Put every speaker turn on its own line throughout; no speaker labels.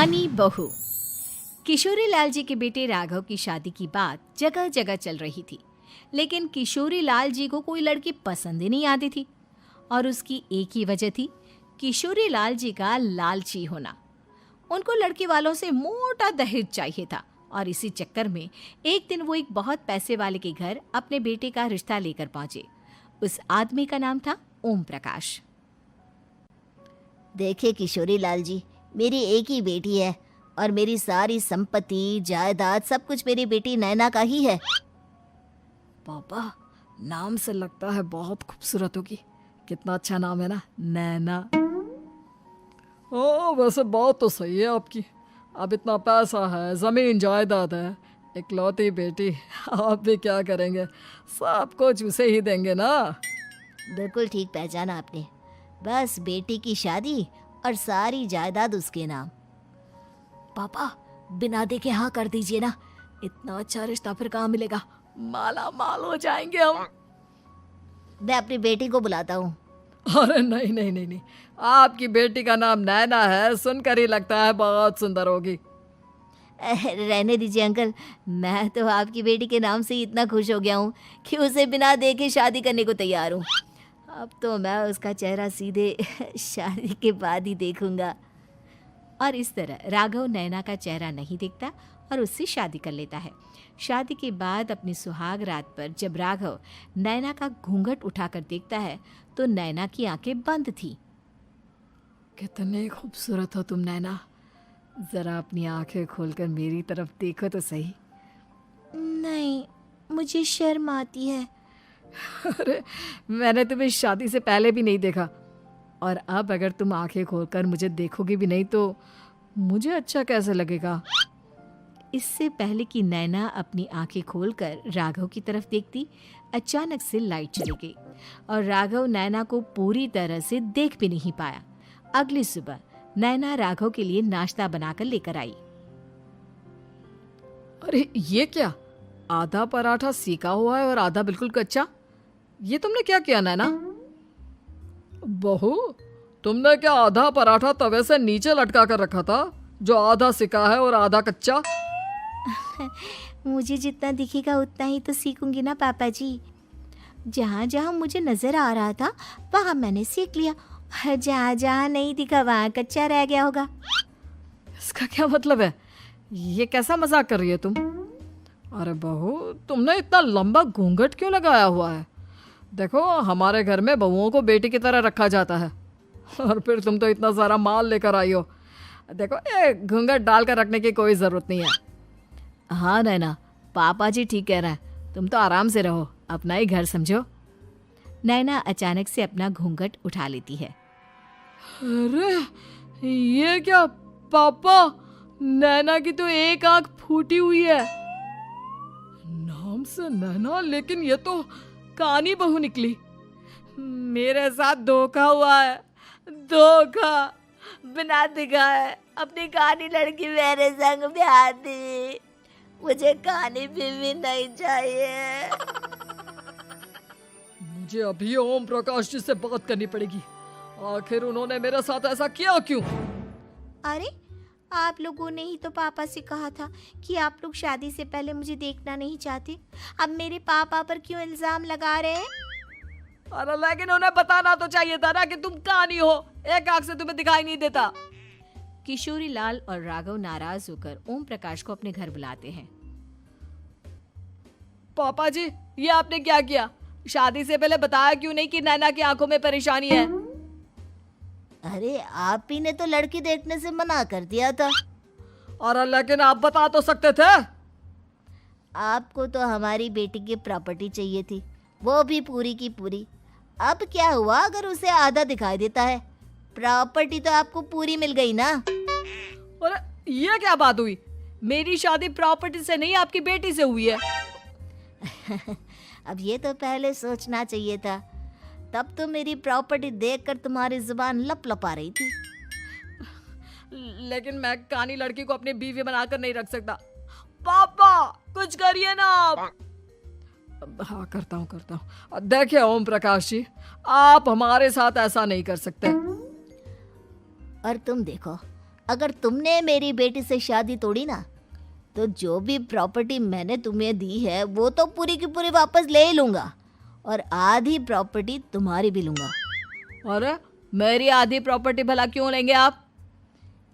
कानी बहू। किशोरी लाल जी के बेटे राघव की शादी की बात जगह जगह चल रही थी, लेकिन किशोरी लाल जी को कोई लड़की पसंद ही नहीं आती थी। और उसकी एक ही वजह थी, किशोरी लाल जी का लालची होना। उनको लड़की वालों से मोटा दहेज चाहिए था और इसी चक्कर में एक दिन वो एक बहुत पैसे वाले के घर अपने बेटे का रिश्ता लेकर पहुंचे। उस आदमी का नाम था ओम प्रकाश।
देखिए किशोरी लाल जी, मेरी एक ही बेटी है और मेरी सारी संपत्ति जायदाद सब कुछ मेरी बेटी नैना का ही है।
पापा, नाम से लगता है बहुत खूबसूरत होगी। कितना अच्छा नाम है ना, नैना। ओ, वैसे बात तो सही है आपकी। अब इतना पैसा है, जमीन जायदाद है, इकलौती बेटी, आप भी क्या करेंगे? सब कुछ उसे ही देंगे ना।
बिल्कुल ठीक पहचाना आपने। बस बेटी की शादी और सारी जायदाद उसके नाम।
पापा, बिना देखे हाँ कर दीजिए ना। इतना अच्छा रिश्ता फिर कहाँ मिलेगा? माला माल हो जाएंगे हम।
मैं अपनी बेटी को बुलाता हूँ।
अरे नहीं नहीं नहीं नहीं, आपकी बेटी का नाम नैना है, सुनकर ही लगता है बहुत सुंदर होगी।
रहने दीजिए अंकल, मैं तो आपकी बेटी के नाम से ही इतना खुश हो गया हूँ कि उसे बिना देखे शादी करने को तैयार हूँ। अब तो मैं उसका चेहरा सीधे शादी के बाद ही देखूंगा।
और इस तरह राघव नैना का चेहरा नहीं देखता और उससे शादी कर लेता है। शादी के बाद अपनी सुहाग रात पर जब राघव नैना का घूंघट उठाकर देखता है तो नैना की आंखें बंद थी।
कितने खूबसूरत हो तुम नैना, जरा अपनी आंखें खोलकर मेरी तरफ देखो तो सही।
नहीं, मुझे शर्म आती है।
अरे, मैंने तुम्हें शादी से पहले भी नहीं देखा, और अब अगर तुम आंखें खोलकर मुझे देखोगे भी नहीं तो मुझे अच्छा कैसे लगेगा?
इससे पहले कि नैना अपनी आंखें खोलकर राघव की तरफ देखती, अचानक से लाइट चली गई और राघव नैना को पूरी तरह से देख भी नहीं पाया। अगली सुबह नैना राघव के लिए नाश्ता बनाकर लेकर आई।
अरे ये क्या, आधा पराठा सेका हुआ है और आधा बिल्कुल कच्चा। ये तुमने क्या किया नैना? बहू, तुमने क्या आधा पराठा तवे से नीचे लटका कर रखा था, जो आधा सिका है और आधा कच्चा?
मुझे जितना दिखेगा उतना ही तो सीखूंगी ना पापा जी। जहाँ जहाँ मुझे नजर आ रहा था वहाँ मैंने सीख लिया, जहाँ जहाँ नहीं दिखा वहाँ कच्चा रह गया होगा।
इसका क्या मतलब है? ये कैसा मजाक कर रही है तुम? अरे बहू, तुमने इतना लंबा घूंघट क्यों लगाया हुआ है? देखो, हमारे घर में बहुओं को बेटी की तरह रखा जाता है, और फिर तुम तो इतना सारा माल लेकर आई हो। देखो, ये घूंघट डालकर रखने की कोई ज़रूरत नहीं है।
हाँ नैना, पापा जी ठीक कह रहे हैं, तुम तो आराम से रहो, अपना ही घर समझो। नैना अचानक से अपना घूंघट उठा लेती है।
अरे ये क्या पापा, नैना की तो एक आंख फूटी हुई है। नाम से नैना, लेकिन ये तो कानी बहू निकली। मेरे साथ धोखा हुआ है, धोखा।
बिना दिखाए अपनी कानी लड़की मेरे संग ब्याह दी। मुझे कानी बीवी नहीं चाहिए।
मुझे अभी ओम प्रकाश जी से बात करनी पड़ेगी। आखिर उन्होंने मेरे साथ ऐसा किया क्यों?
अरे, आप लोगों ने ही तो पापा से कहा था कि आप लोग शादी से पहले मुझे देखना नहीं चाहते। अब मेरे पापा पर क्यों इल्जाम लगा रहे हैं?
अरे लेकिन उन्हें बताना तो चाहिए था ना कि तुम कानी हो, एक आंख से तुम्हें दिखाई नहीं देता।
किशोरी लाल और राघव नाराज होकर ओम प्रकाश को अपने घर बुलाते हैं।
पापा जी, ये आपने क्या किया? शादी से पहले बताया क्यों नहीं कि नैना की आंखों में परेशानी है?
अरे, आप ही ने तो लड़की देखने से मना कर दिया था।
और लेकिन आप बता तो सकते थे।
आपको तो हमारी बेटी की प्रॉपर्टी चाहिए थी, वो भी पूरी की पूरी। अब क्या हुआ अगर उसे आधा दिखाई देता है? प्रॉपर्टी तो आपको पूरी मिल गई ना।
अरे ये क्या बात हुई? मेरी शादी प्रॉपर्टी से नहीं, आपकी बेटी से हुई है।
अब ये तो पहले सोचना चाहिए था, तब तो मेरी प्रॉपर्टी देखकर तुम्हारी जुबान लप लपा रही थी।
लेकिन मैं कानी लड़की को अपनी बीवी बनाकर नहीं रख सकता। पापा, कुछ करिए ना आप। हाँ, करता हूँ। देखिए ओम प्रकाश जी, आप हमारे साथ ऐसा नहीं कर सकते।
और तुम देखो, अगर तुमने मेरी बेटी से शादी तोड़ी ना, तो जो भी प्रॉपर्टी मैंने तुम्हें दी है वो तो पूरी की पूरी वापस ले ही लूँगा, और आधी प्रॉपर्टी तुम्हारी भी लूँगा।
अरे मेरी आधी प्रॉपर्टी भला क्यों लेंगे आप?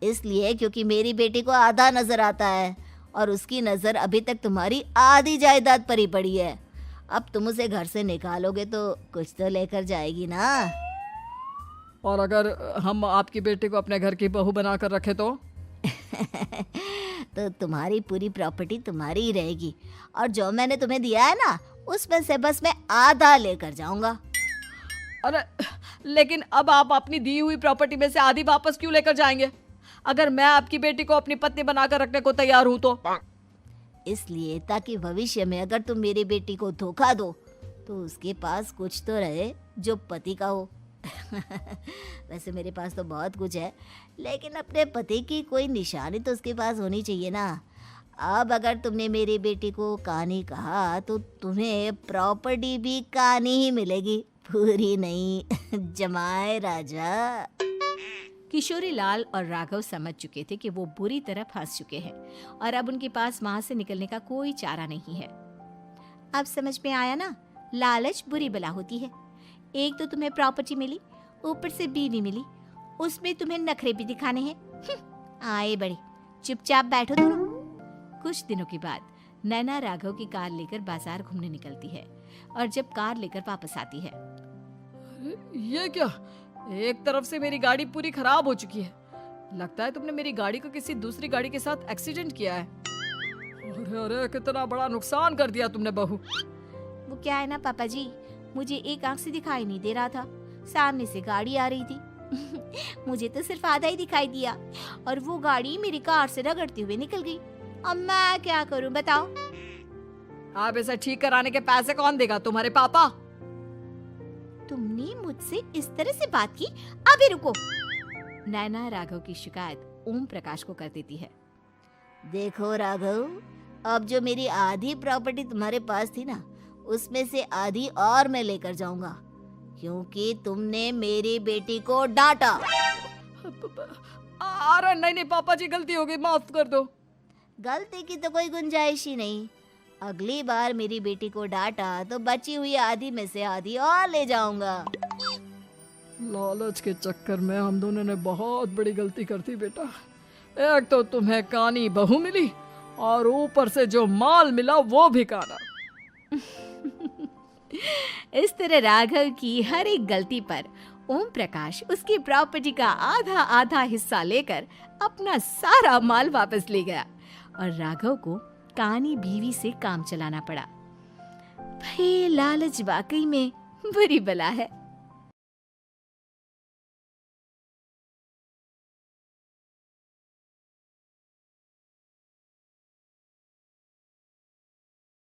इसलिए क्योंकि मेरी बेटी को आधा नजर आता है और उसकी नज़र अभी तक तुम्हारी आधी जायदाद पर ही पड़ी है। अब तुम उसे घर से निकालोगे तो कुछ तो लेकर जाएगी ना।
और अगर हम आपकी बेटी को अपने घर की बहू बनाकर रखे तो?
तो तुम्हारी पूरी प्रॉपर्टी तुम्हारी ही रहेगी, और जो मैंने तुम्हें दिया है ना, उसमें से बस मैं आधा लेकर जाऊंगा।
अरे लेकिन अब आप अपनी दी हुई प्रॉपर्टी में से आधी वापस क्यों लेकर जाएंगे? अगर मैं आपकी बेटी को अपनी पत्नी बनाकर रखने को तैयार हूं तो?
इसलिए ताकि भविष्य में अगर तुम मेरी बेटी को धोखा दो तो उसके पास कुछ तो रहे जो पति का हो। वैसे मेरे पास तो बहुत कुछ है, लेकिन अपने पति की कोई निशानी तो उसके पास होनी चाहिए ना। अब अगर तुमने मेरी बेटी को कानी कहा तो तुम्हें प्रॉपर्टी भी कानी ही मिलेगी, पूरी नहीं। जमाए राजा।
किशोरी लाल और राघव समझ चुके थे कि वो बुरी तरह फंस चुके हैं और अब उनके पास वहां से निकलने का कोई चारा नहीं है। अब समझ में आया ना, लालच बुरी बला होती है। एक तो तुम्हें प्रॉपर्टी मिली, ऊपर से बीवी मिली, उसमें तुम्हें नखरे भी दिखाने हैं। आए बड़े, चुपचाप बैठो दोनों। कुछ दिनों के बाद नैना राघव की कार लेकर बाजार घूमने निकलती है और जब कार लेकर वापस आती है,
ये क्या? एक तरफ से मेरी गाड़ी पूरी खराब हो चुकी है। लगता है तुमने मेरी गाड़ी को किसी दूसरी गाड़ी के साथ एक्सीडेंट किया है। अरे अरे कितना बड़ा नुकसान कर दिया तुमने बहू।
वो क्या है ना पापा जी, मुझे एक आंख से दिखाई नहीं दे रहा था, सामने से गाड़ी आ रही थी। मुझे तो सिर्फ आधा ही दिखाई दिया और वो गाड़ी मेरी कार से रगड़ते हुए निकल गई। अब मैं क्या करूं बताओ?
आप इसे ठीक कराने के पैसे कौन देगा? तुम्हारे पापा।
तुमने मुझसे इस तरह से बात की? अभी रुको। नैना राघव की शिकायत ओम प्रकाश को कर देती है।
देखो राघव, अब जो मेरी आधी प्रॉपर्टी तुम्हारे पास थी ना, उसमें से आधी और मैं लेकर जाऊंगा, क्योंकि तुमने मेरी बेटी को डांटा।
अरे नहीं नहीं पापा जी, गलती हो गई, माफ कर दो।
गलती की तो कोई गुंजाइश ही नहीं। अगली बार मेरी बेटी को डांटा तो बची हुई आधी में से आधी और ले जाऊंगा।
लालच के चक्कर में हम दोनों ने बहुत बड़ी गलती कर दी बेटा। एक तो तुम्हें कानी बहू मिली और ऊपर से जो माल मिला वो भी काना।
इस तरह राघव की हर एक गलती पर ओम प्रकाश उसकी प्रॉपर्टी का आधा आधा हिस्सा लेकर अपना सारा माल वापस ले गया और राघव को कानी बीवी से काम चलाना पड़ा। भाई लालच वाकई में बुरी बला है।